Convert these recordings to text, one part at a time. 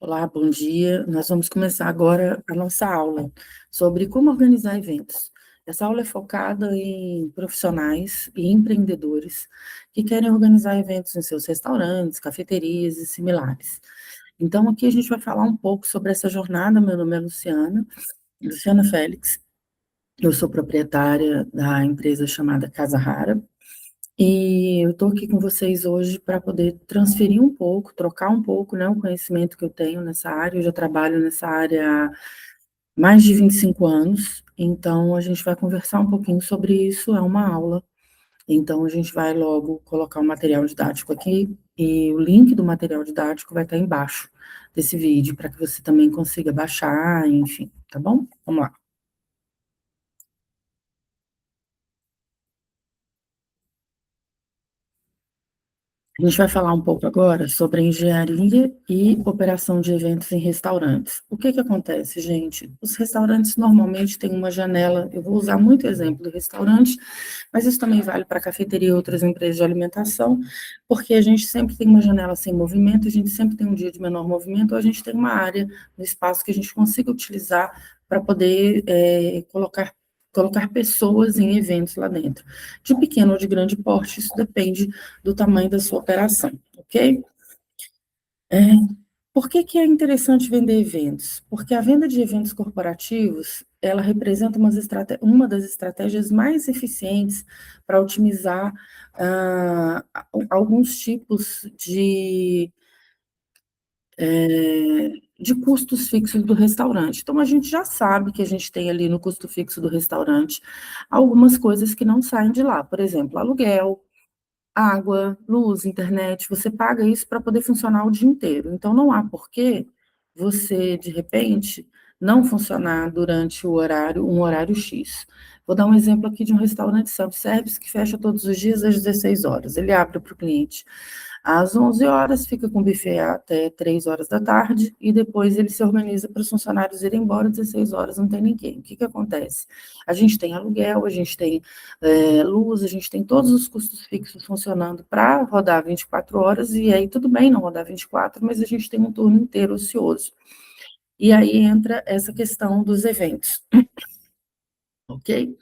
Olá, bom dia. Nós vamos começar agora a nossa aula sobre como organizar eventos. Essa aula é focada em profissionais e empreendedores que querem organizar eventos em seus restaurantes, cafeterias e similares. Então, aqui a gente vai falar um pouco sobre essa jornada. Meu nome é Luciana Félix. Eu sou proprietária da empresa chamada Casa Rara. E eu estou aqui com vocês hoje para poder transferir um pouco, trocar um pouco, né, o conhecimento que eu tenho nessa área. Eu já trabalho nessa área há mais de 25 anos, então a gente vai conversar um pouquinho sobre isso, é uma aula. Então a gente vai logo colocar o material didático aqui e o link do material didático vai estar embaixo desse vídeo para que você também consiga baixar, enfim, tá bom? Vamos lá. A gente vai falar um pouco agora sobre engenharia e operação de eventos em restaurantes. O que que acontece, gente? Os restaurantes normalmente têm uma janela, eu vou usar muito o exemplo do restaurante, mas isso também vale para cafeteria e outras empresas de alimentação, porque a gente sempre tem uma janela sem movimento, a gente sempre tem um dia de menor movimento, ou a gente tem uma área no espaço que a gente consiga utilizar para poder colocar pessoas em eventos lá dentro. De pequeno ou de grande porte, isso depende do tamanho da sua operação, ok? É, por que que é interessante vender eventos? Porque a venda de eventos corporativos, ela representa uma das estratégias mais eficientes para otimizar alguns tipos de custos fixos do restaurante. Então, a gente já sabe que a gente tem ali no custo fixo do restaurante algumas coisas que não saem de lá. Por exemplo, aluguel, água, luz, internet, você paga isso para poder funcionar o dia inteiro. Então, não há porquê você, de repente, não funcionar durante um horário X. Vou dar um exemplo aqui de um restaurante self-service que fecha todos os dias às 16 horas. Ele abre para o cliente às 11 horas, fica com o buffet até 3 horas da tarde e depois ele se organiza para os funcionários irem embora, 16 horas não tem ninguém. O que que acontece? A gente tem aluguel, a gente tem luz, a gente tem todos os custos fixos funcionando para rodar 24 horas, e aí tudo bem não rodar 24, mas a gente tem um turno inteiro ocioso. E aí entra essa questão dos eventos, ok?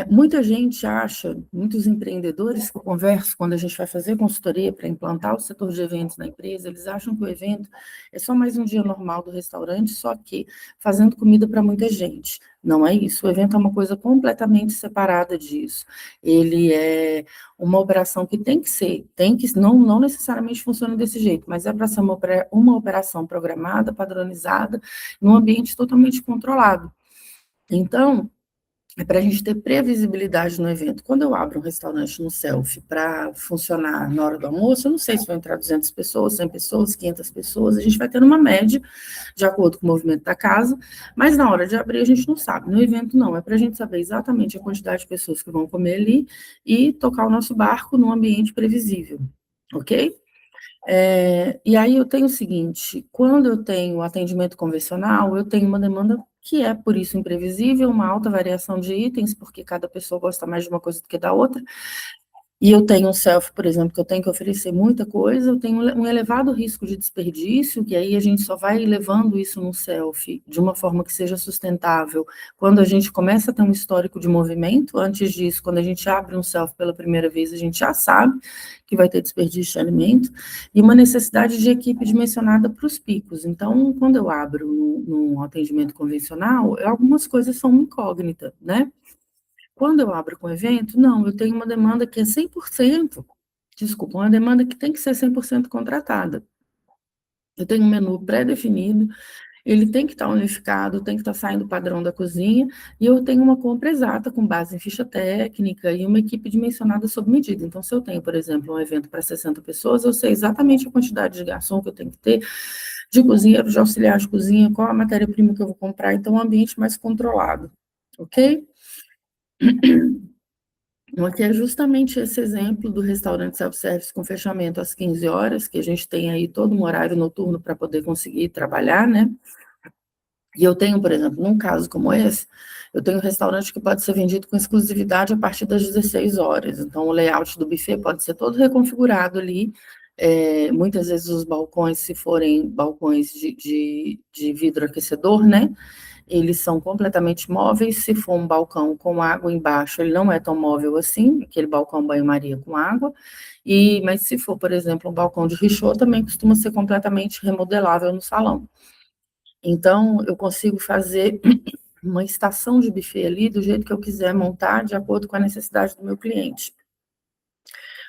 Muita gente acha, muitos empreendedores que eu converso quando a gente vai fazer consultoria para implantar o setor de eventos na empresa, eles acham que o evento é só mais um dia normal do restaurante, só que fazendo comida para muita gente. Não é isso, o evento é uma coisa completamente separada disso. Ele é uma operação que não necessariamente funciona desse jeito, mas é para ser uma operação programada, padronizada, num ambiente totalmente controlado. Então, é para a gente ter previsibilidade no evento. Quando eu abro um restaurante no Self para funcionar na hora do almoço, eu não sei se vai entrar 200 pessoas, 100 pessoas, 500 pessoas, a gente vai ter uma média, de acordo com o movimento da casa, mas na hora de abrir a gente não sabe. No evento não, é para a gente saber exatamente a quantidade de pessoas que vão comer ali e tocar o nosso barco num ambiente previsível, ok? E aí eu tenho o seguinte, quando eu tenho atendimento convencional, eu tenho uma demanda que é, por isso, imprevisível, uma alta variação de itens, porque cada pessoa gosta mais de uma coisa do que da outra, e eu tenho um self, por exemplo, que eu tenho que oferecer muita coisa, eu tenho um elevado risco de desperdício, que aí a gente só vai levando isso no self de uma forma que seja sustentável quando a gente começa a ter um histórico de movimento. Antes disso, quando a gente abre um self pela primeira vez, a gente já sabe que vai ter desperdício de alimento, e uma necessidade de equipe dimensionada para os picos. Então, quando eu abro no atendimento convencional, algumas coisas são uma incógnita, né? Quando eu abro com evento, não, eu tenho uma demanda que é 100%, desculpa, uma demanda que tem que ser 100% contratada. Eu tenho um menu pré-definido, ele tem que estar unificado, tem que estar saindo padrão da cozinha, e eu tenho uma compra exata com base em ficha técnica e uma equipe dimensionada sob medida. Então, se eu tenho, por exemplo, um evento para 60 pessoas, eu sei exatamente a quantidade de garçom que eu tenho que ter, de cozinheiro, de auxiliar de cozinha, qual a matéria-prima que eu vou comprar, então, um ambiente mais controlado, ok? Aqui é justamente esse exemplo do restaurante self-service com fechamento às 15 horas, que a gente tem aí todo um horário noturno para poder conseguir trabalhar, né? E eu tenho, por exemplo, num caso como esse, eu tenho um restaurante que pode ser vendido com exclusividade a partir das 16 horas. Então, o layout do buffet pode ser todo reconfigurado ali, Muitas vezes os balcões, se forem balcões de vidro aquecedor, né? Eles são completamente móveis. Se for um balcão com água embaixo, ele não é tão móvel assim, aquele balcão banho-maria com água. Mas se for, por exemplo, um balcão de Richow, também costuma ser completamente remodelável no salão. Então, eu consigo fazer uma estação de buffet ali do jeito que eu quiser montar, de acordo com a necessidade do meu cliente.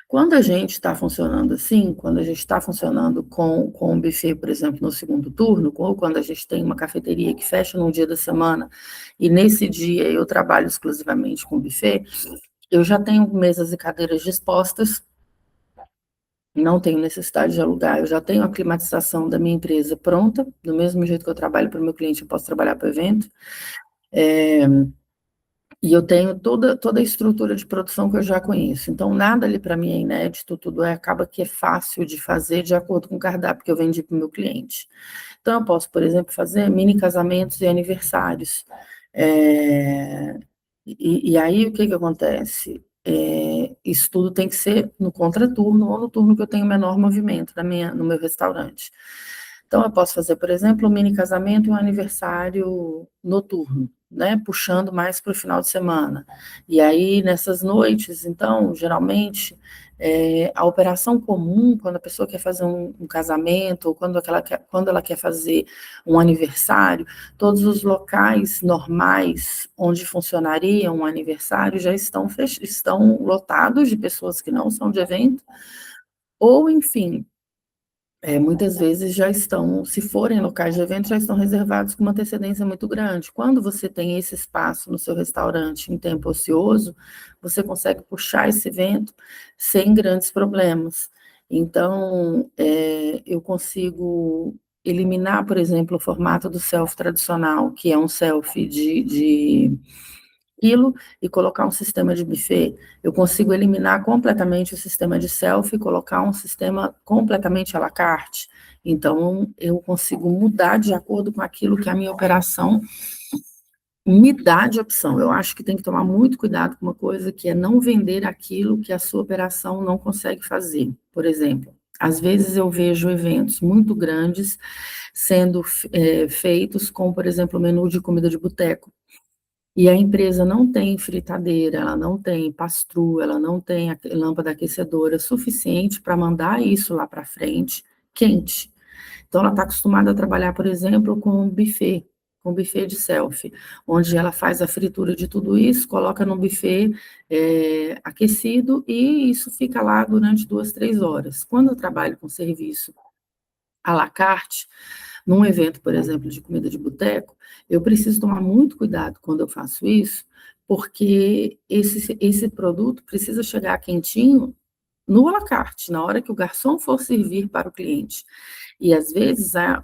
Quando a gente está funcionando assim, quando a gente está funcionando com um buffet, por exemplo, no segundo turno, ou quando a gente tem uma cafeteria que fecha num dia da semana, e nesse dia eu trabalho exclusivamente com buffet, eu já tenho mesas e cadeiras dispostas, não tenho necessidade de alugar, eu já tenho a climatização da minha empresa pronta, do mesmo jeito que eu trabalho para o meu cliente, eu posso trabalhar para o evento. E eu tenho toda a estrutura de produção que eu já conheço. Então, nada ali para mim é inédito, tudo acaba que é fácil de fazer de acordo com o cardápio que eu vendi para o meu cliente. Então, eu posso, por exemplo, fazer mini casamentos e aniversários. E aí, o que acontece? Isso tudo tem que ser no contraturno ou no turno que eu tenho menor movimento no meu restaurante. Então, eu posso fazer, por exemplo, um mini casamento e um aniversário noturno, né? Puxando mais para o final de semana. E aí, nessas noites, então, geralmente, a operação comum, quando a pessoa quer fazer um casamento, ou quando ela quer fazer um aniversário, todos os locais normais onde funcionaria um aniversário já estão lotados de pessoas que não são de evento, ou, enfim, muitas vezes já estão, se forem locais de evento, já estão reservados com uma antecedência muito grande. Quando você tem esse espaço no seu restaurante em tempo ocioso, você consegue puxar esse evento sem grandes problemas. Então, eu consigo eliminar, por exemplo, o formato do selfie tradicional, que é um selfie de quilo, e colocar um sistema de buffet. Eu consigo eliminar completamente o sistema de selfie e colocar um sistema completamente à la carte. Então, eu consigo mudar de acordo com aquilo que a minha operação me dá de opção. Eu acho que tem que tomar muito cuidado com uma coisa que é não vender aquilo que a sua operação não consegue fazer. Por exemplo, às vezes eu vejo eventos muito grandes sendo feitos com, por exemplo, menu de comida de boteco. E a empresa não tem fritadeira, ela não tem pastrua, ela não tem lâmpada aquecedora suficiente para mandar isso lá para frente quente. Então, ela está acostumada a trabalhar, por exemplo, com buffet de selfie, onde ela faz a fritura de tudo isso, coloca no buffet aquecido e isso fica lá durante 2, 3 horas. Quando eu trabalho com serviço à la carte, num evento, por exemplo, de comida de boteco, eu preciso tomar muito cuidado quando eu faço isso, porque esse produto precisa chegar quentinho no à la carte, na hora que o garçom for servir para o cliente. E, às vezes, a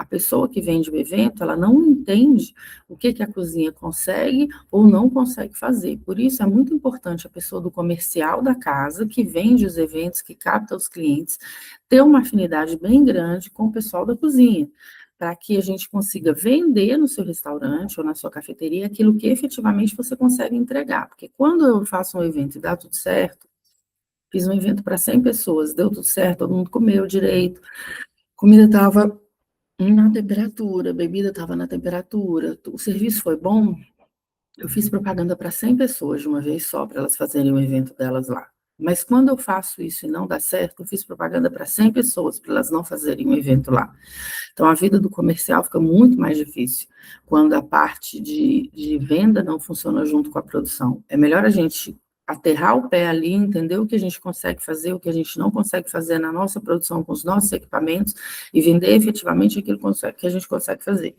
pessoa que vende o evento, ela não entende o que a cozinha consegue ou não consegue fazer. Por isso, é muito importante a pessoa do comercial da casa, que vende os eventos, que capta os clientes, ter uma afinidade bem grande com o pessoal da cozinha, para que a gente consiga vender no seu restaurante ou na sua cafeteria aquilo que efetivamente você consegue entregar. Porque quando eu faço um evento e dá tudo certo, fiz um evento para 100 pessoas, deu tudo certo, todo mundo comeu direito, comida estava na temperatura, a bebida estava na temperatura, o serviço foi bom, eu fiz propaganda para 100 pessoas de uma vez só, para elas fazerem o evento delas lá. Mas quando eu faço isso e não dá certo, eu fiz propaganda para 100 pessoas, para elas não fazerem o evento lá. Então, a vida do comercial fica muito mais difícil quando a parte de venda não funciona junto com a produção. É melhor a gente aterrar o pé ali, entender o que a gente consegue fazer, o que a gente não consegue fazer na nossa produção com os nossos equipamentos e vender efetivamente aquilo que a gente consegue fazer.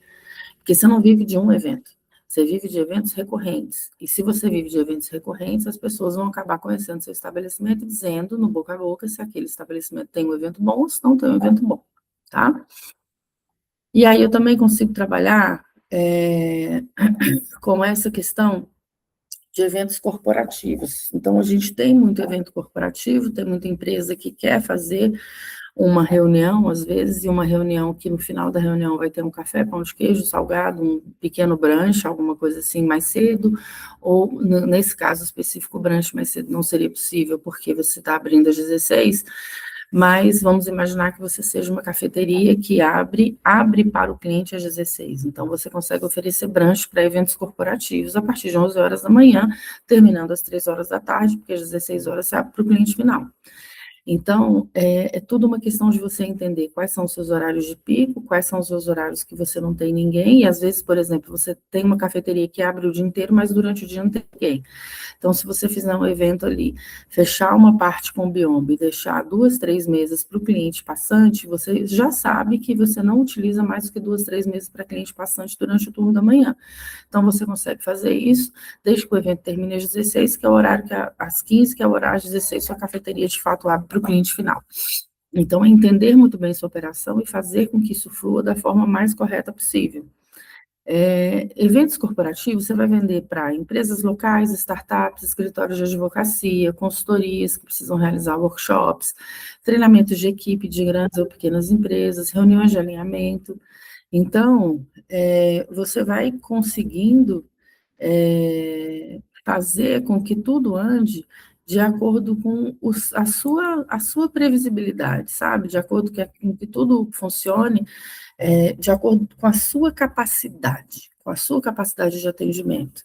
Porque você não vive de um evento, você vive de eventos recorrentes. E se você vive de eventos recorrentes, as pessoas vão acabar conhecendo seu estabelecimento e dizendo no boca a boca se aquele estabelecimento tem um evento bom ou se não tem um evento bom, tá? E aí eu também consigo trabalhar com essa questão de eventos corporativos. Então, a gente tem muito evento corporativo, tem muita empresa que quer fazer uma reunião, às vezes, e uma reunião que no final da reunião vai ter um café, pão de queijo, salgado, um pequeno brunch, alguma coisa assim mais cedo, ou nesse caso específico, o brunch mais cedo não seria possível, porque você está abrindo às 16, Mas vamos imaginar que você seja uma cafeteria que abre para o cliente às 16. Então, você consegue oferecer brunch para eventos corporativos a partir de 11 horas da manhã, terminando às 3 horas da tarde, porque às 16 horas você abre para o cliente final. Então, é tudo uma questão de você entender quais são os seus horários de pico, quais são os seus horários que você não tem ninguém, e às vezes, por exemplo, você tem uma cafeteria que abre o dia inteiro, mas durante o dia não tem ninguém. Então, se você fizer um evento ali, fechar uma parte com o biombo e deixar 2, 3 mesas para o cliente passante, você já sabe que você não utiliza mais do que 2, 3 mesas para cliente passante durante o turno da manhã. Então, você consegue fazer isso, desde que o evento termine às 16, que é o horário que às 15, que é o horário às 16, sua cafeteria de fato abre para o cliente final. Então, é entender muito bem sua operação e fazer com que isso flua da forma mais correta possível. Eventos corporativos, você vai vender para empresas locais, startups, escritórios de advocacia, consultorias que precisam realizar workshops, treinamentos de equipe de grandes ou pequenas empresas, reuniões de alinhamento. Então, você vai conseguindo fazer com que tudo ande de acordo com a sua previsibilidade, sabe? De acordo com que tudo funcione de acordo com a sua capacidade de atendimento.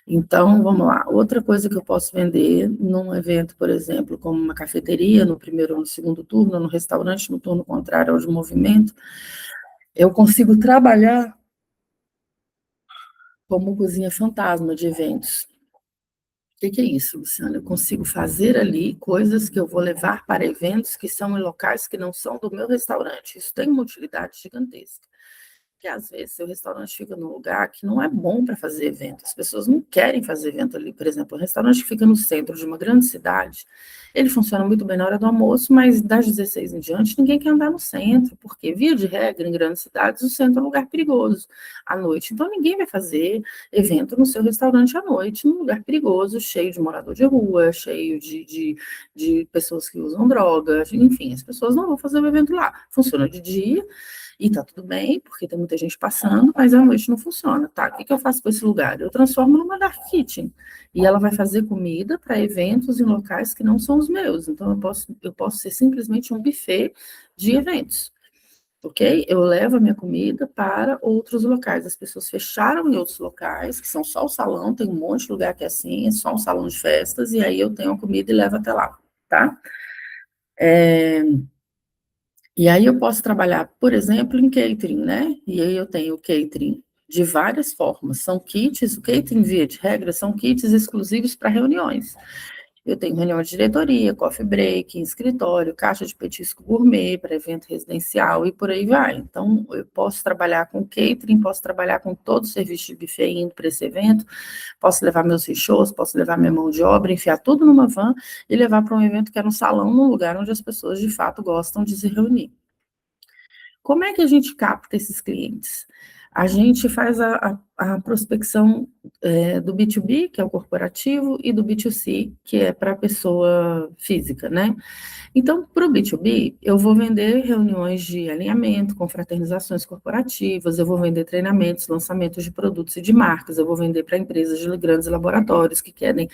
Então, vamos lá. Outra coisa que eu posso vender num evento, por exemplo, como uma cafeteria, no primeiro ou no segundo turno, no restaurante, no turno contrário ao de movimento, eu consigo trabalhar como cozinha fantasma de eventos. O que é isso, Luciana? Eu consigo fazer ali coisas que eu vou levar para eventos que são em locais que não são do meu restaurante. Isso tem uma utilidade gigantesca. Porque às vezes seu restaurante fica num lugar que não é bom para fazer evento. As pessoas não querem fazer evento ali. Por exemplo, um restaurante que fica no centro de uma grande cidade, ele funciona muito bem na hora do almoço, mas das 16 em diante ninguém quer andar no centro, porque via de regra em grandes cidades o centro é um lugar perigoso à noite. Então ninguém vai fazer evento no seu restaurante à noite, num lugar perigoso, cheio de morador de rua, cheio de pessoas que usam drogas, enfim, as pessoas não vão fazer o evento lá. Funciona de dia, e tá tudo bem, porque tem muita gente passando, mas à noite não funciona, tá? O que eu faço com esse lugar? Eu transformo numa dark kitchen. E ela vai fazer comida para eventos em locais que não são os meus. Então, eu posso ser simplesmente um buffet de eventos. Ok? Eu levo a minha comida para outros locais. As pessoas fecharam em outros locais, que são só o salão, tem um monte de lugar que é assim, é só um salão de festas, e aí eu tenho a comida e levo até lá, tá? E aí eu posso trabalhar, por exemplo, em catering, né? E aí eu tenho o catering de várias formas. São kits, o catering, via de regra, são kits exclusivos para reuniões. Eu tenho reunião de diretoria, coffee break, escritório, caixa de petisco gourmet para evento residencial e por aí vai. Então, eu posso trabalhar com catering, posso trabalhar com todo o serviço de buffet indo para esse evento, posso levar meus rechôs, posso levar minha mão de obra, enfiar tudo numa van e levar para um evento que é um salão, num lugar onde as pessoas de fato gostam de se reunir. Como é que a gente capta esses clientes? A gente faz a prospecção do B2B, que é o corporativo, e do B2C, que é para a pessoa física, né? Então, para o B2B, eu vou vender reuniões de alinhamento, confraternizações corporativas, eu vou vender treinamentos, lançamentos de produtos e de marcas, eu vou vender para empresas de grandes laboratórios que querem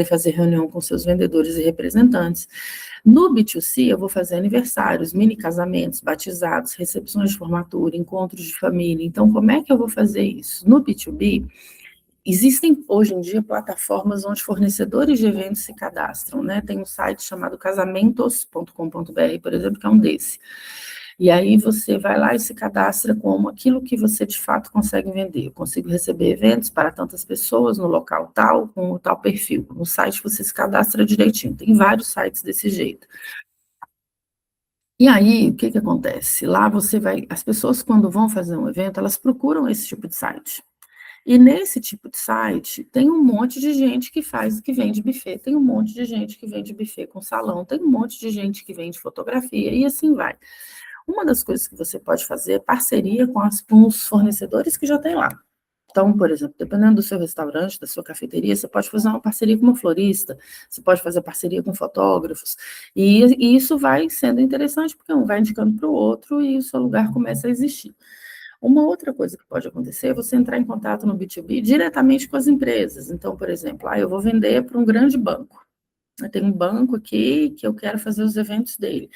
fazer reunião com seus vendedores e representantes. No B2C, eu vou fazer aniversários, mini casamentos, batizados, recepções de formatura, encontros de família. Então, como é que eu vou fazer isso? No B2B, existem hoje em dia plataformas onde fornecedores de eventos se cadastram, né? Tem um site chamado casamentos.com.br, por exemplo, que é um desse. E aí você vai lá e se cadastra como aquilo que você de fato consegue vender. Eu consigo receber eventos para tantas pessoas no local tal, com o tal perfil. No site você se cadastra direitinho. Tem vários sites desse jeito. E aí, o que acontece? Lá você vai, as pessoas quando vão fazer um evento, elas procuram esse tipo de site. E nesse tipo de site, tem um monte de gente que vende buffet, tem um monte de gente que vende buffet com salão, tem um monte de gente que vende fotografia, e assim vai. Uma das coisas que você pode fazer é parceria com os fornecedores que já tem lá. Então, por exemplo, dependendo do seu restaurante, da sua cafeteria, você pode fazer uma parceria com uma florista, você pode fazer parceria com fotógrafos, e isso vai sendo interessante, porque um vai indicando para o outro e o seu lugar começa a existir. Uma outra coisa que pode acontecer é você entrar em contato no B2B diretamente com as empresas. Então, por exemplo, eu vou vender para um grande banco. Eu tenho um banco aqui que eu quero fazer os eventos dele.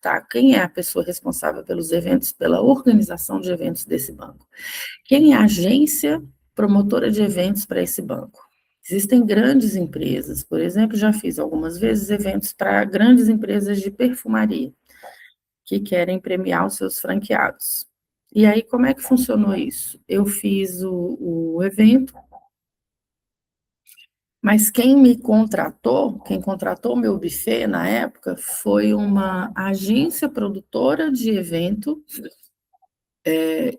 Tá? Quem é a pessoa responsável pelos eventos, pela organização de eventos desse banco? Quem é a agência promotora de eventos para esse banco? Existem grandes empresas, por exemplo, já fiz algumas vezes eventos para grandes empresas de perfumaria, que querem premiar os seus franqueados. E aí, como é que funcionou isso? Eu fiz o evento, mas quem contratou o meu buffet na época foi uma agência produtora de evento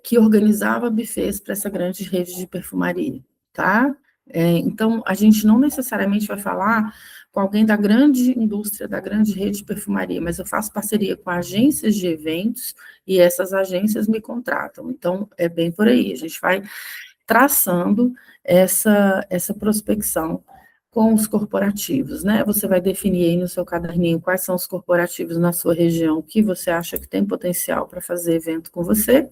que organizava buffets para essa grande rede de perfumaria, tá? Então, a gente não necessariamente vai falar com alguém da grande indústria, da grande rede de perfumaria, mas eu faço parceria com agências de eventos e essas agências me contratam. Então, é bem por aí, a gente vai traçando essa prospecção com os corporativos, né? Você vai definir aí no seu caderninho quais são os corporativos na sua região que você acha que tem potencial para fazer evento com você,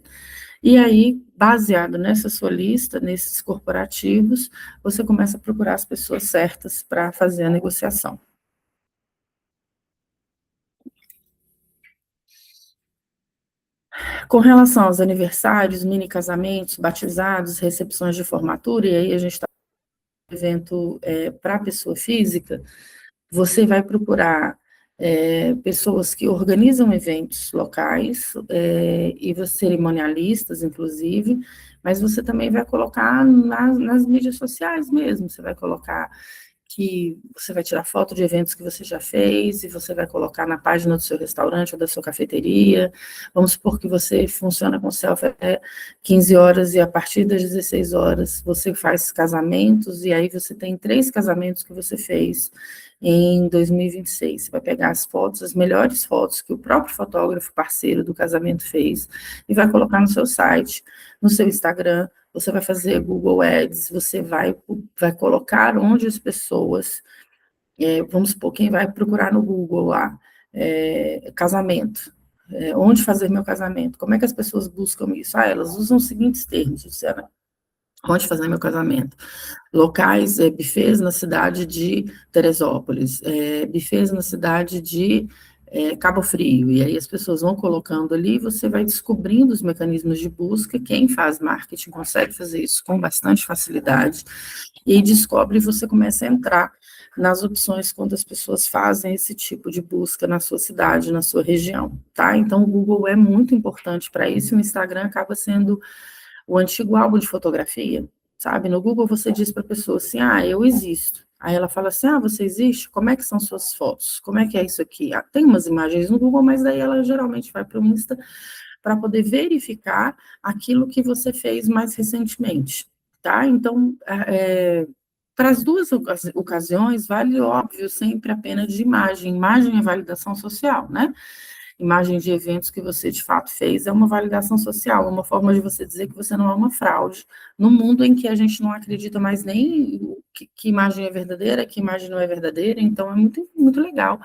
e aí, baseado nessa sua lista, nesses corporativos, você começa a procurar as pessoas certas para fazer a negociação. Com relação aos aniversários, mini casamentos, batizados, recepções de formatura, e aí a gente está no evento para pessoa física, você vai procurar pessoas que organizam eventos locais, e cerimonialistas, inclusive, mas você também vai colocar nas mídias sociais mesmo, você vai colocar que você vai tirar foto de eventos que você já fez e você vai colocar na página do seu restaurante ou da sua cafeteria. Vamos supor que você funciona com selfie até 15 horas e a partir das 16 horas você faz casamentos e aí você tem 3 casamentos que você fez em 2026. Você vai pegar as fotos, as melhores fotos que o próprio fotógrafo parceiro do casamento fez e vai colocar no seu site, no seu Instagram. Você vai fazer Google Ads, você vai colocar onde as pessoas, vamos supor, quem vai procurar no Google lá, casamento, onde fazer meu casamento, como é que as pessoas buscam isso? Elas usam os seguintes termos, Luciana, onde fazer meu casamento? Locais, bufês na cidade de Teresópolis, bufês na cidade de Cabo Frio, e aí as pessoas vão colocando ali, você vai descobrindo os mecanismos de busca, quem faz marketing consegue fazer isso com bastante facilidade, e aí descobre e você começa a entrar nas opções quando as pessoas fazem esse tipo de busca na sua cidade, na sua região, tá? Então o Google é muito importante para isso, e o Instagram acaba sendo o antigo álbum de fotografia, sabe? No Google você diz para a pessoa assim, eu existo. Aí ela fala assim, você existe? Como é que são suas fotos? Como é que é isso aqui? Tem umas imagens no Google, mas daí ela geralmente vai para o Insta para poder verificar aquilo que você fez mais recentemente, tá? Então, para as duas ocasiões, vale, óbvio, sempre a pena de imagem. Imagem é validação social, né? Imagem de eventos que você de fato fez é uma validação social, é uma forma de você dizer que você não é uma fraude, num mundo em que a gente não acredita mais nem que imagem é verdadeira, que imagem não é verdadeira, então é muito, muito legal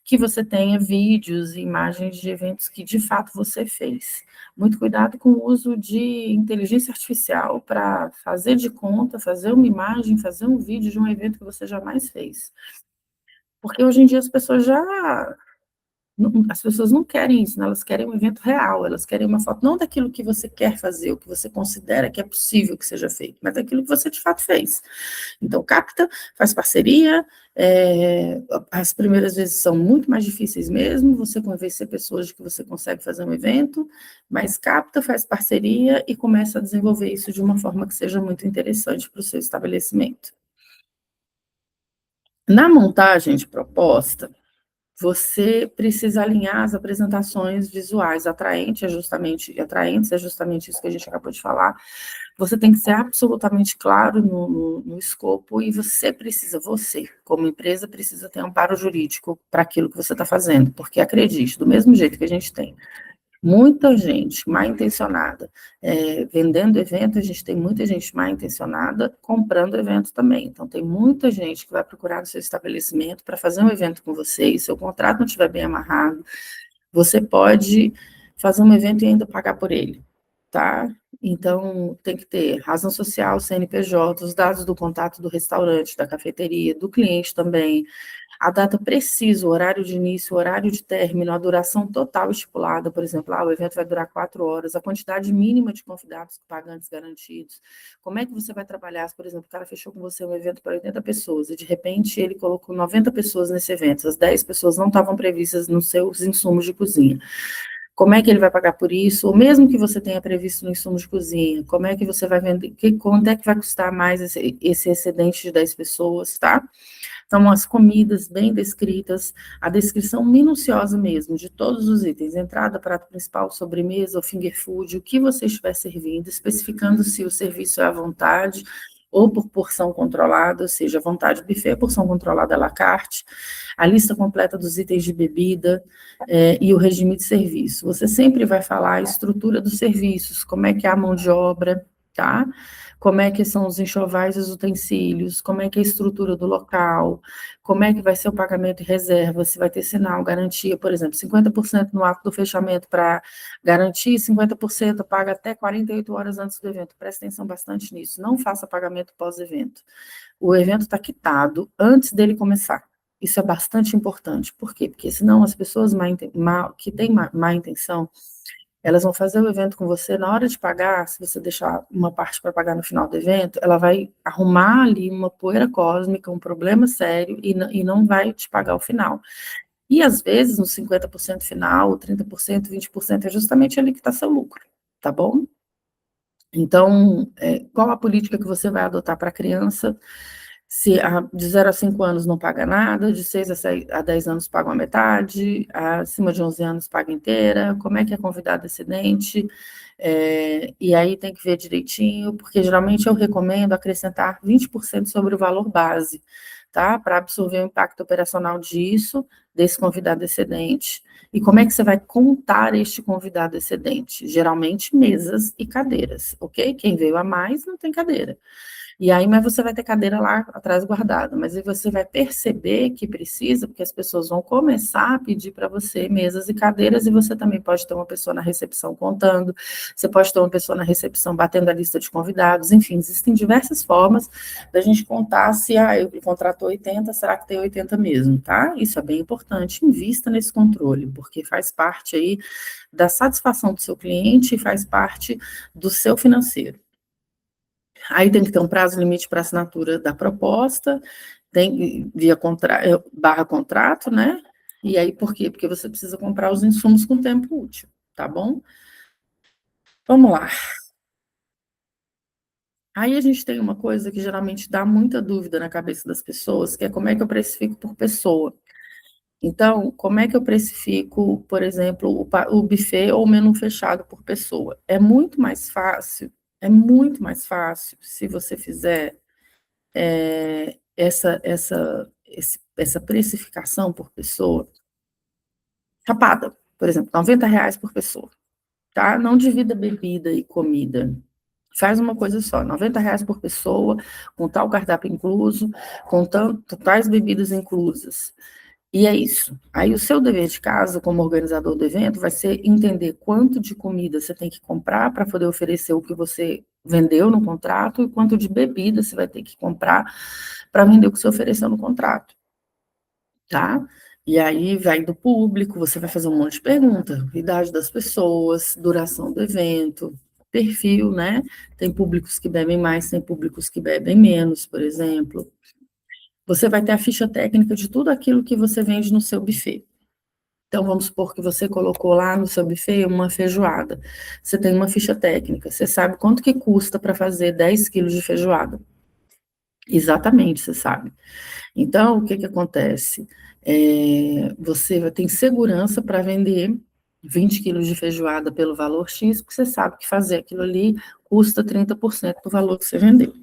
que você tenha vídeos e imagens de eventos que de fato você fez. Muito cuidado com o uso de inteligência artificial para fazer de conta, fazer uma imagem, fazer um vídeo de um evento que você jamais fez. Porque hoje em dia as pessoas as pessoas não querem isso, né? Elas querem um evento real, elas querem uma foto, não daquilo que você quer fazer, o que você considera que é possível que seja feito, mas daquilo que você de fato fez. Então, capta, faz parceria, as primeiras vezes são muito mais difíceis mesmo, você convencer pessoas de que você consegue fazer um evento, mas capta, faz parceria e começa a desenvolver isso de uma forma que seja muito interessante para o seu estabelecimento. Na montagem de proposta, você precisa alinhar as apresentações visuais atraentes é justamente isso que a gente acabou de falar. Você tem que ser absolutamente claro no escopo e você, como empresa, precisa ter amparo jurídico para aquilo que você está fazendo, porque acredite, do mesmo jeito que a gente tem muita gente mal intencionada vendendo evento, a gente tem muita gente mal intencionada comprando evento também. Então, tem muita gente que vai procurar no seu estabelecimento para fazer um evento com você, e se o contrato não estiver bem amarrado, você pode fazer um evento e ainda pagar por ele, tá? Então, tem que ter razão social, CNPJ, os dados do contato do restaurante, da cafeteria, do cliente também, a data precisa, o horário de início, o horário de término, a duração total estipulada, por exemplo, o evento vai durar 4 horas, a quantidade mínima de convidados pagantes garantidos, como é que você vai trabalhar, por exemplo, o cara fechou com você um evento para 80 pessoas, e de repente ele colocou 90 pessoas nesse evento, as 10 pessoas não estavam previstas nos seus insumos de cozinha. Como é que ele vai pagar por isso? Ou mesmo que você tenha previsto no insumo de cozinha, como é que você vai vender? Quanto é que vai custar mais esse excedente de 10 pessoas, tá? Então, as comidas bem descritas, a descrição minuciosa mesmo de todos os itens, entrada, prato principal, sobremesa ou finger food, o que você estiver servindo, especificando se o serviço é à vontade ou por porção controlada, ou seja, à vontade buffet, porção controlada à la carte, a lista completa dos itens de bebida e o regime de serviço. Você sempre vai falar a estrutura dos serviços, como é que é a mão de obra, tá? Como é que são os enxovais e os utensílios, como é que é a estrutura do local, como é que vai ser o pagamento e reserva, se vai ter sinal, garantia, por exemplo, 50% no ato do fechamento para garantir, 50% paga até 48 horas antes do evento. Presta atenção bastante nisso, não faça pagamento pós-evento. O evento está quitado antes dele começar. Isso é bastante importante. Por quê? Porque senão as pessoas que têm má intenção, elas vão fazer o evento com você, na hora de pagar, se você deixar uma parte para pagar no final do evento, ela vai arrumar ali uma poeira cósmica, um problema sério, e não vai te pagar o final. E às vezes, no 50% final, 30%, 20%, é justamente ali que está seu lucro, tá bom? Então, qual a política que você vai adotar para a criança? Se de 0 a 5 anos não paga nada, de 6 a 10 anos paga uma metade, acima de 11 anos paga inteira, como é que é convidado excedente, e aí tem que ver direitinho, porque geralmente eu recomendo acrescentar 20% sobre o valor base, tá? Para absorver o impacto operacional desse convidado excedente. E como é que você vai contar este convidado excedente? Geralmente mesas e cadeiras, ok? Quem veio a mais não tem cadeira. E aí, mas você vai ter cadeira lá atrás guardada, mas aí você vai perceber que precisa, porque as pessoas vão começar a pedir para você mesas e cadeiras, e você também pode ter uma pessoa na recepção contando, você pode ter uma pessoa na recepção batendo a lista de convidados, enfim, existem diversas formas da gente contar se ele contratou 80, será que tem 80 mesmo, tá? Isso é bem importante, invista nesse controle, porque faz parte aí da satisfação do seu cliente e faz parte do seu financeiro. Aí tem que ter um prazo limite para assinatura da proposta, tem barra contrato, né? E aí, por quê? Porque você precisa comprar os insumos com tempo útil, tá bom? Vamos lá. Aí a gente tem uma coisa que geralmente dá muita dúvida na cabeça das pessoas, que é como é que eu precifico por pessoa. Então, como é que eu precifico, por exemplo, o buffet ou o menu fechado por pessoa? É muito mais fácil se você fizer essa precificação por pessoa, chapada, por exemplo, R$ 90 por pessoa, tá? Não divida bebida e comida. Faz uma coisa só, R$ 90 por pessoa, com tal cardápio incluso, com tais bebidas inclusas. E é isso. Aí o seu dever de casa, como organizador do evento, vai ser entender quanto de comida você tem que comprar para poder oferecer o que você vendeu no contrato e quanto de bebida você vai ter que comprar para vender o que você ofereceu no contrato, tá? E aí vai do público, você vai fazer um monte de pergunta, idade das pessoas, duração do evento, perfil, né? Tem públicos que bebem mais, tem públicos que bebem menos, por exemplo. Você vai ter a ficha técnica de tudo aquilo que você vende no seu buffet. Então, vamos supor que você colocou lá no seu buffet uma feijoada. Você tem uma ficha técnica, você sabe quanto que custa para fazer 10 quilos de feijoada. Exatamente, você sabe. Então, o que acontece? Você tem segurança para vender 20 quilos de feijoada pelo valor X, porque você sabe que fazer aquilo ali custa 30% do valor que você vendeu.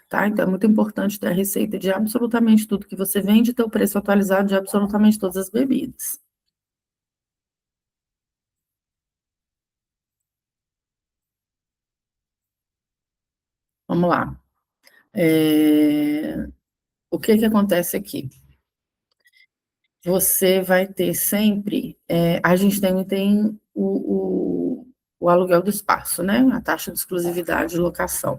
Tá? Então, é muito importante ter a receita de absolutamente tudo que você vende e ter o preço atualizado de absolutamente todas as bebidas. Vamos lá. O que acontece aqui? Você vai ter sempre, a gente tem o aluguel do espaço, né? A taxa de exclusividade de locação.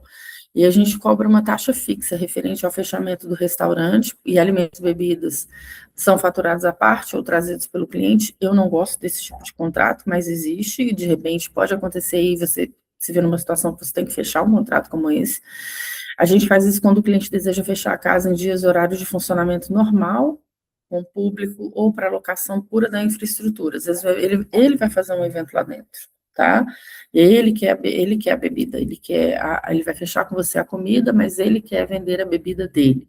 e a gente cobra uma taxa fixa referente ao fechamento do restaurante, e alimentos e bebidas são faturados à parte ou trazidos pelo cliente. Eu não gosto desse tipo de contrato, mas existe, e de repente pode acontecer e você se vê numa situação que você tem que fechar um contrato como esse. A gente faz isso quando o cliente deseja fechar a casa em dias e horários de funcionamento normal, com o público, ou para locação pura da infraestrutura. Às vezes ele vai fazer um evento lá dentro, tá? Ele quer a bebida, ele vai fechar com você a comida, mas ele quer vender a bebida dele.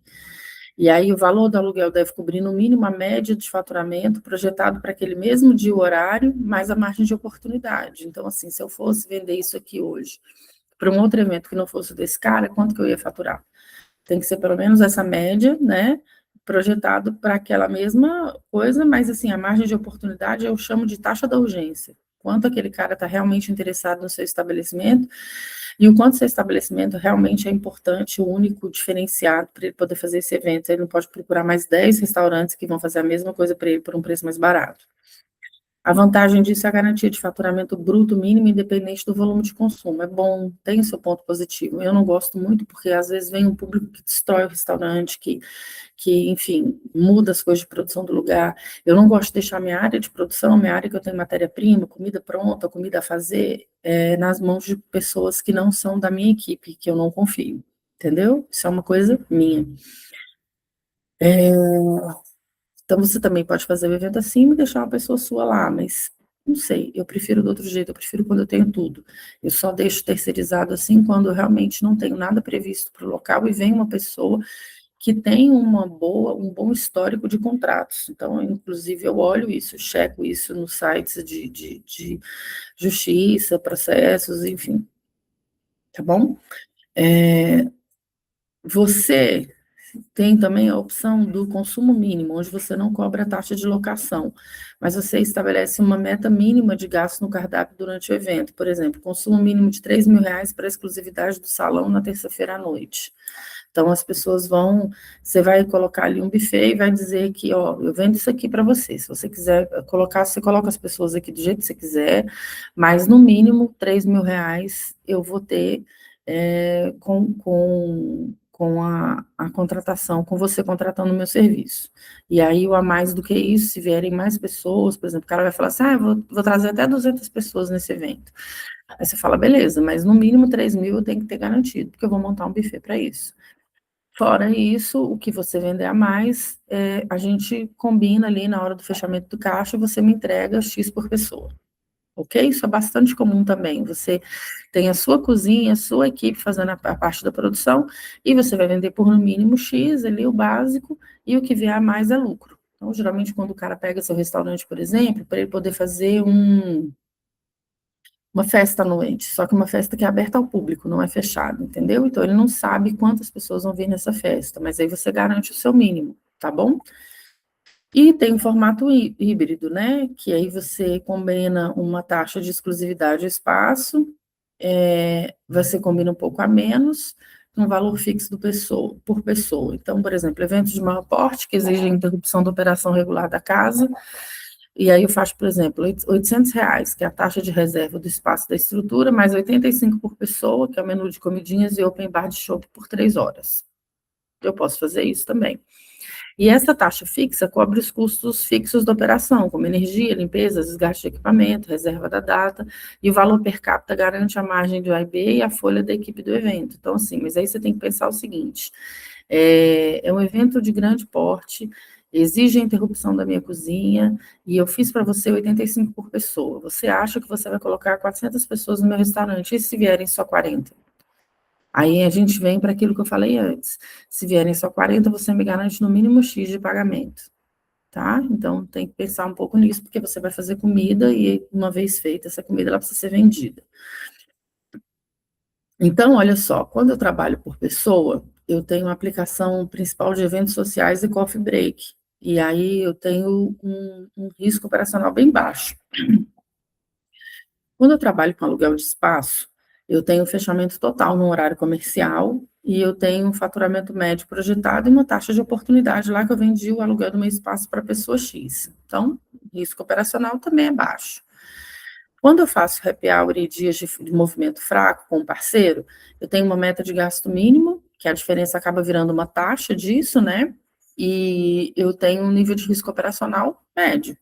E aí o valor do aluguel deve cobrir no mínimo a média de faturamento projetado para aquele mesmo dia e horário, mais a margem de oportunidade. Então, assim, se eu fosse vender isso aqui hoje para um outro evento que não fosse desse cara, quanto que eu ia faturar? Tem que ser pelo menos essa média, né? Projetado para aquela mesma coisa, mas assim, a margem de oportunidade eu chamo de taxa da urgência. Quanto aquele cara está realmente interessado no seu estabelecimento e o quanto seu estabelecimento realmente é importante, o único diferenciado para ele poder fazer esse evento. Ele não pode procurar mais 10 restaurantes que vão fazer a mesma coisa para ele por um preço mais barato. A vantagem disso é a garantia de faturamento bruto mínimo, independente do volume de consumo. É bom, tem o seu ponto positivo. Eu não gosto muito, porque às vezes vem um público que destrói o restaurante, enfim, muda as coisas de produção do lugar. Eu não gosto de deixar minha área de produção, minha área que eu tenho matéria-prima, comida pronta, comida a fazer, nas mãos de pessoas que não são da minha equipe, que eu não confio. Entendeu? Isso é uma coisa minha. Então, você também pode fazer o evento assim e deixar uma pessoa sua lá, mas não sei, eu prefiro do outro jeito, eu prefiro quando eu tenho tudo. Eu só deixo terceirizado assim quando eu realmente não tenho nada previsto para o local e vem uma pessoa que tem um bom histórico de contratos. Então, inclusive, eu olho isso, checo isso nos sites de justiça, processos, enfim. Tá bom? Você tem também a opção do consumo mínimo, onde você não cobra a taxa de locação, mas você estabelece uma meta mínima de gasto no cardápio durante o evento. Por exemplo, consumo mínimo de R$ 3.000 para a exclusividade do salão na terça-feira à noite. Então, as pessoas você vai colocar ali um buffet e vai dizer que, ó, eu vendo isso aqui para você. Se você quiser colocar, você coloca as pessoas aqui do jeito que você quiser, mas no mínimo R$ 3.000 eu vou ter com a contratação, com você contratando o meu serviço. E aí, o a mais do que isso, se vierem mais pessoas, por exemplo, o cara vai falar assim, vou trazer até 200 pessoas nesse evento. Aí você fala, beleza, mas no mínimo 3.000 eu tenho que ter garantido, porque eu vou montar um buffet para isso. Fora isso, o que você vender a mais, a gente combina ali na hora do fechamento do caixa, você me entrega X por pessoa. Ok? Isso é bastante comum também. Você tem a sua cozinha, a sua equipe fazendo a parte da produção, e você vai vender por no mínimo X, ali o básico, e o que vier a mais é lucro. Então, geralmente, quando o cara pega seu restaurante, por exemplo, para ele poder fazer uma festa à noite, só que uma festa que é aberta ao público, não é fechada, entendeu? Então, ele não sabe quantas pessoas vão vir nessa festa, mas aí você garante o seu mínimo, tá bom? E tem o formato híbrido, né? Que aí você combina uma taxa de exclusividade ao espaço, você combina um pouco a menos, um valor fixo por pessoa. Então, por exemplo, eventos de maior porte que exigem interrupção da operação regular da casa, e aí eu faço, por exemplo, R$ 800, que é a taxa de reserva do espaço da estrutura, mais 85 por pessoa, que é o menu de comidinhas e open bar de chopp por 3 horas. Eu posso fazer isso também. E essa taxa fixa cobre os custos fixos da operação, como energia, limpeza, desgaste de equipamento, reserva da data, e o valor per capita garante a margem do AIB e a folha da equipe do evento. Então, assim, mas aí você tem que pensar o seguinte, é um evento de grande porte, exige a interrupção da minha cozinha, e eu fiz para você 85 por pessoa. Você acha que você vai colocar 400 pessoas no meu restaurante, e se vierem só 40? Aí a gente vem para aquilo que eu falei antes. Se vierem só 40, você me garante no mínimo X de pagamento, tá? Então tem que pensar um pouco nisso, porque você vai fazer comida e uma vez feita essa comida, ela precisa ser vendida. Então, olha só, quando eu trabalho por pessoa, eu tenho uma aplicação principal de eventos sociais e coffee break. E aí eu tenho um risco operacional bem baixo. Quando eu trabalho com aluguel de espaço, eu tenho fechamento total no horário comercial e eu tenho um faturamento médio projetado e uma taxa de oportunidade lá que eu vendi o aluguel do meu espaço para pessoa X. Então, risco operacional também é baixo. Quando eu faço happy hour e dias de movimento fraco com o parceiro, eu tenho uma meta de gasto mínimo, que a diferença acaba virando uma taxa disso, né? E eu tenho um nível de risco operacional médio.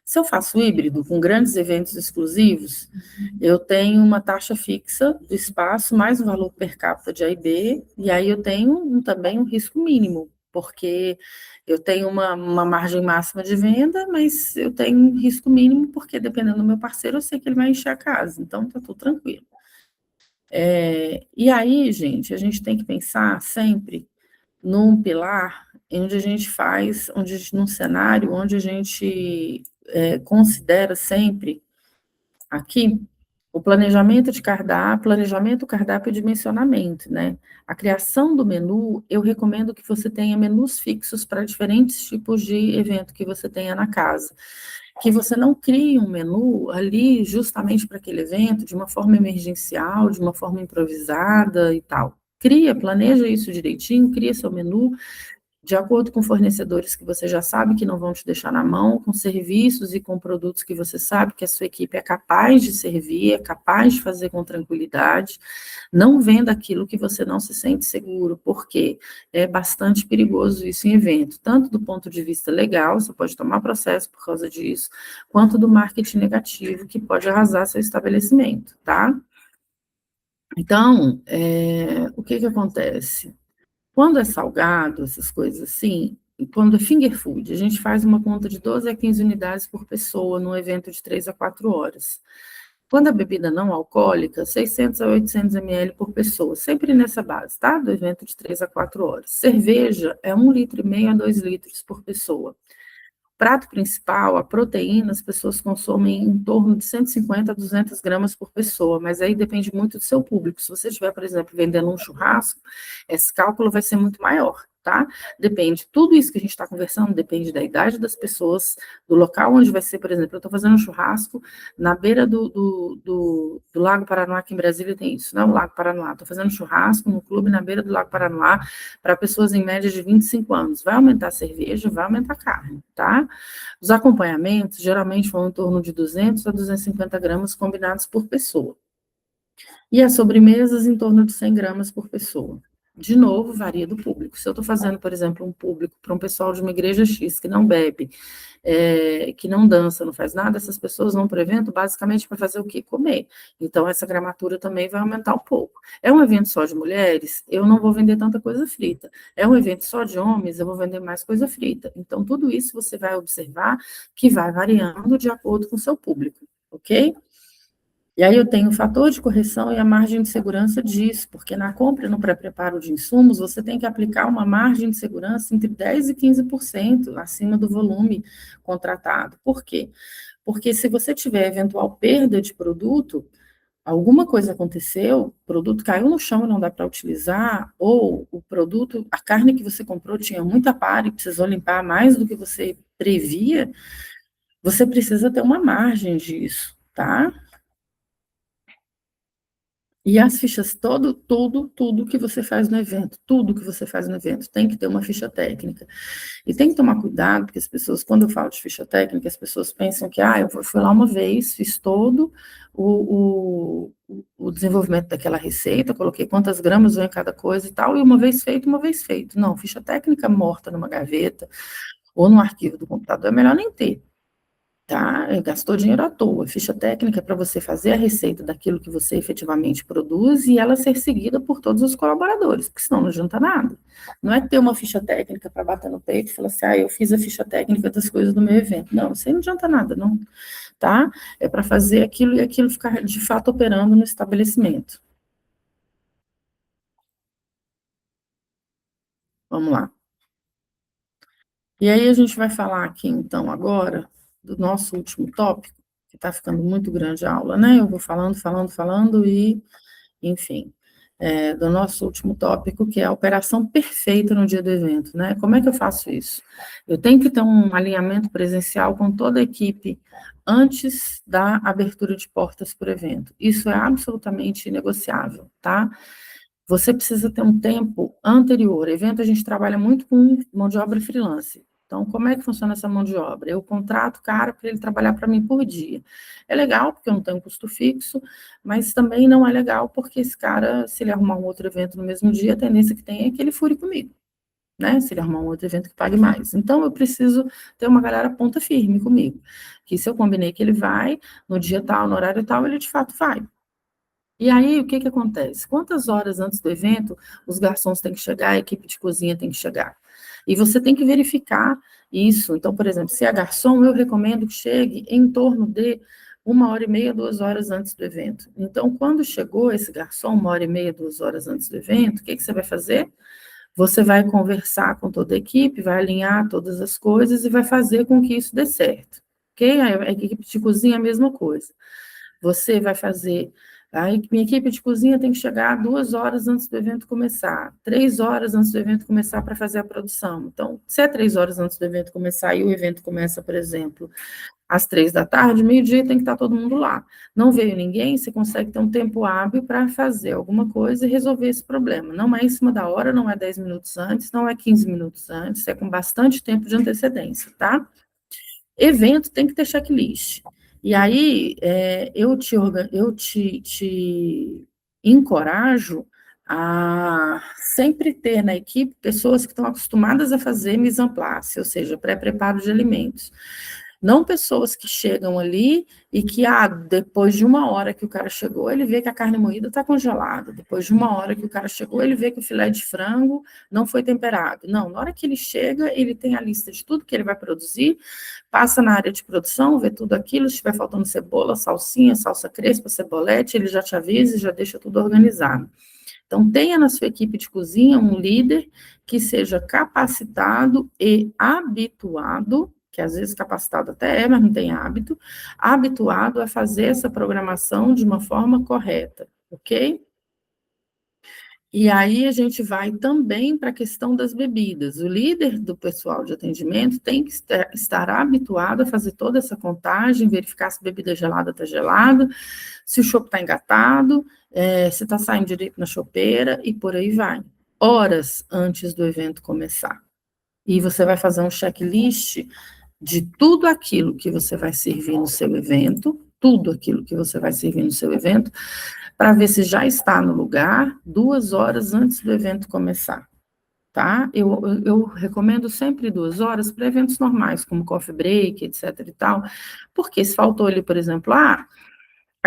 Se eu faço híbrido, com grandes eventos exclusivos, eu tenho uma taxa fixa do espaço, mais o valor per capita de A e B, e aí eu tenho também um risco mínimo, porque eu tenho uma margem máxima de venda, mas eu tenho um risco mínimo, porque dependendo do meu parceiro, eu sei que ele vai encher a casa, então tá tudo tranquilo. E aí, gente, a gente tem que pensar sempre num pilar onde a gente faz, num cenário onde a gente considera sempre aqui o planejamento de cardápio, cardápio e dimensionamento, né? A criação do menu, eu recomendo que você tenha menus fixos para diferentes tipos de evento que você tenha na casa. Que você não crie um menu ali justamente para aquele evento, de uma forma emergencial, de uma forma improvisada e tal. Planeja isso direitinho, cria seu menu, de acordo com fornecedores que você já sabe que não vão te deixar na mão, com serviços e com produtos que você sabe que a sua equipe é capaz de servir, é capaz de fazer com tranquilidade. Não venda aquilo que você não se sente seguro, porque é bastante perigoso isso em evento, tanto do ponto de vista legal, você pode tomar processo por causa disso, quanto do marketing negativo, que pode arrasar seu estabelecimento, tá? Então, o que acontece? Quando é salgado, essas coisas assim, quando é finger food, a gente faz uma conta de 12 a 15 unidades por pessoa num evento de 3 a 4 horas. Quando a bebida não alcoólica, 600 a 800 ml por pessoa, sempre nessa base, tá? Do evento de 3 a 4 horas. Cerveja é 1,5 litro a 2 litros por pessoa. Prato principal, a proteína, as pessoas consomem em torno de 150 a 200 gramas por pessoa, mas aí depende muito do seu público. Se você estiver, por exemplo, vendendo um churrasco, esse cálculo vai ser muito maior, tá? Depende, tudo isso que a gente está conversando depende da idade das pessoas, do local onde vai ser, por exemplo, eu estou fazendo um churrasco na beira do Lago Paranoá, aqui em Brasília tem isso, né? O Lago Paranoá. Estou fazendo um churrasco no clube na beira do Lago Paranoá para pessoas em média de 25 anos. Vai aumentar a cerveja, vai aumentar a carne, tá? Os acompanhamentos geralmente vão em torno de 200 a 250 gramas combinados por pessoa. E as sobremesas em torno de 100 gramas por pessoa. De novo, varia do público. Se eu estou fazendo, por exemplo, um público para um pessoal de uma igreja X que não bebe, que não dança, não faz nada, essas pessoas vão para o evento basicamente para fazer o quê? Comer. Então, essa gramatura também vai aumentar um pouco. É um evento só de mulheres, eu não vou vender tanta coisa frita. É um evento só de homens, eu vou vender mais coisa frita. Então, tudo isso você vai observar que vai variando de acordo com o seu público, ok? E aí eu tenho o fator de correção e a margem de segurança disso, porque na compra e no pré-preparo de insumos, você tem que aplicar uma margem de segurança entre 10% e 15% acima do volume contratado. Por quê? Porque se você tiver eventual perda de produto, alguma coisa aconteceu, o produto caiu no chão e não dá para utilizar, ou o produto, a carne que você comprou tinha muita para e precisou limpar mais do que você previa, você precisa ter uma margem disso, tá? E as fichas, tudo que você faz no evento, tudo que você faz no evento, tem que ter uma ficha técnica. E tem que tomar cuidado, porque as pessoas, quando eu falo de ficha técnica, as pessoas pensam que, eu fui lá uma vez, fiz todo o desenvolvimento daquela receita, coloquei quantas gramas vão em cada coisa e tal, e uma vez feito, uma vez feito. Não, ficha técnica morta numa gaveta ou no arquivo do computador é melhor nem ter. Tá? Gastou dinheiro à toa. Ficha técnica é para você fazer a receita daquilo que você efetivamente produz e ela ser seguida por todos os colaboradores, porque senão não adianta nada. Não é ter uma ficha técnica para bater no peito e falar assim, eu fiz a ficha técnica das coisas do meu evento. Não, isso aí não adianta nada, não. Tá? É para fazer aquilo e aquilo ficar de fato operando no estabelecimento. Vamos lá. E aí a gente vai falar aqui, então, agora, do nosso último tópico, que está ficando muito grande a aula, né? Eu vou falando e, enfim, do nosso último tópico, que é a operação perfeita no dia do evento, né? Como é que eu faço isso? Eu tenho que ter um alinhamento presencial com toda a equipe antes da abertura de portas para o evento. Isso é absolutamente negociável, tá? Você precisa ter um tempo anterior. Evento, a gente trabalha muito com mão de obra freelance. Então, como é que funciona essa mão de obra? Eu contrato o cara para ele trabalhar para mim por dia. É legal, porque eu não tenho custo fixo, mas também não é legal, porque esse cara, se ele arrumar um outro evento no mesmo dia, a tendência que tem é que ele fure comigo, né? Se ele arrumar um outro evento que pague mais. Então, eu preciso ter uma galera ponta firme comigo. Que se eu combinei que ele vai, no dia tal, no horário tal, ele de fato vai. E aí, o que que acontece? Quantas horas antes do evento os garçons têm que chegar, a equipe de cozinha tem que chegar? E você tem que verificar isso. Então, por exemplo, se é garçom, eu recomendo que chegue em torno de 1h30, 2 horas antes do evento. Então, quando chegou esse garçom, 1h30, 2 horas antes do evento, o que que você vai fazer? Você vai conversar com toda a equipe, vai alinhar todas as coisas e vai fazer com que isso dê certo. Ok? A equipe de cozinha é a mesma coisa. Você vai fazer. Minha equipe de cozinha tem que chegar 2 horas antes do evento começar, 3 horas antes do evento começar para fazer a produção. Então, se é 3 horas antes do evento começar e o evento começa, por exemplo, às 3 da tarde, meio-dia tem que estar todo mundo lá. Não veio ninguém, você consegue ter um tempo hábil para fazer alguma coisa e resolver esse problema. Não é em cima da hora, não é 10 minutos antes, não é 15 minutos antes, é com bastante tempo de antecedência, tá? Evento tem que ter checklist. E aí, eu te encorajo a sempre ter na equipe pessoas que estão acostumadas a fazer mise en place, ou seja, pré-preparo de alimentos. Não pessoas que chegam ali e que, depois de 1 hora que o cara chegou, ele vê que a carne moída está congelada. Depois de 1 hora que o cara chegou, ele vê que o filé de frango não foi temperado. Não, na hora que ele chega, ele tem a lista de tudo que ele vai produzir, passa na área de produção, vê tudo aquilo, se estiver faltando cebola, salsinha, salsa crespa, cebolete, ele já te avisa e já deixa tudo organizado. Então, tenha na sua equipe de cozinha um líder que seja capacitado e habituado, que às vezes capacitado até é, mas não tem hábito, habituado a fazer essa programação de uma forma correta, ok? E aí a gente vai também para a questão das bebidas. O líder do pessoal de atendimento tem que estar habituado a fazer toda essa contagem, verificar se a bebida gelada está gelada, se o chopp está engatado, se está saindo direito na chopeira e por aí vai. Horas antes do evento começar. E você vai fazer um checklist de tudo aquilo que você vai servir no seu evento, tudo aquilo que você vai servir no seu evento, para ver se já está no lugar 2 horas antes do evento começar, tá? Eu recomendo sempre 2 horas para eventos normais, como coffee break, etc e tal, porque se faltou ali, por exemplo, a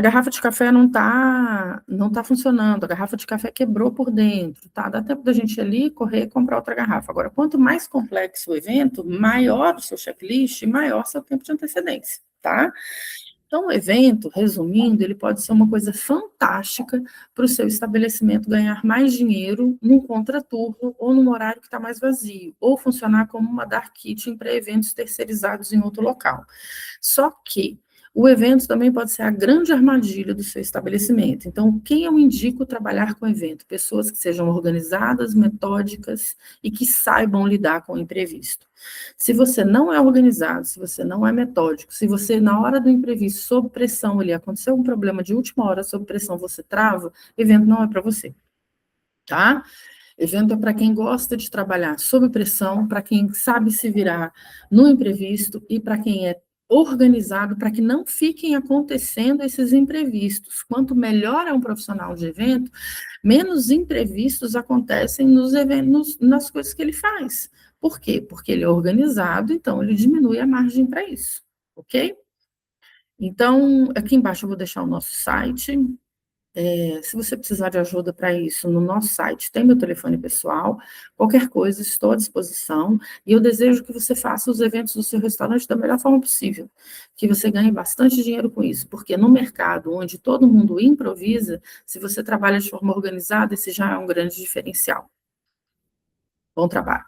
garrafa de café não tá funcionando, a garrafa de café quebrou por dentro, tá? Dá tempo da gente ir ali, correr e comprar outra garrafa. Agora, quanto mais complexo o evento, maior o seu checklist, maior o seu tempo de antecedência, tá? Então, o evento, resumindo, ele pode ser uma coisa fantástica para o seu estabelecimento ganhar mais dinheiro num contraturno ou num horário que está mais vazio, ou funcionar como uma dark kitchen para eventos terceirizados em outro local. Só que o evento também pode ser a grande armadilha do seu estabelecimento. Então, quem eu indico trabalhar com evento? Pessoas que sejam organizadas, metódicas e que saibam lidar com o imprevisto. Se você não é organizado, se você não é metódico, se você, na hora do imprevisto, sob pressão, ali aconteceu um problema de última hora, sob pressão, você trava, evento não é para você, tá? Evento é para quem gosta de trabalhar sob pressão, para quem sabe se virar no imprevisto e para quem é organizado, para que não fiquem acontecendo esses imprevistos. Quanto melhor é um profissional de evento, menos imprevistos acontecem nos eventos, nas coisas que ele faz. Por quê? Porque ele é organizado, então ele diminui a margem para isso, ok? Então, aqui embaixo eu vou deixar o nosso site. Se você precisar de ajuda para isso, no nosso site tem meu telefone pessoal. Qualquer coisa, estou à disposição. E eu desejo que você faça os eventos do seu restaurante da melhor forma possível. Que você ganhe bastante dinheiro com isso. Porque no mercado, onde todo mundo improvisa, se você trabalha de forma organizada, esse já é um grande diferencial. Bom trabalho.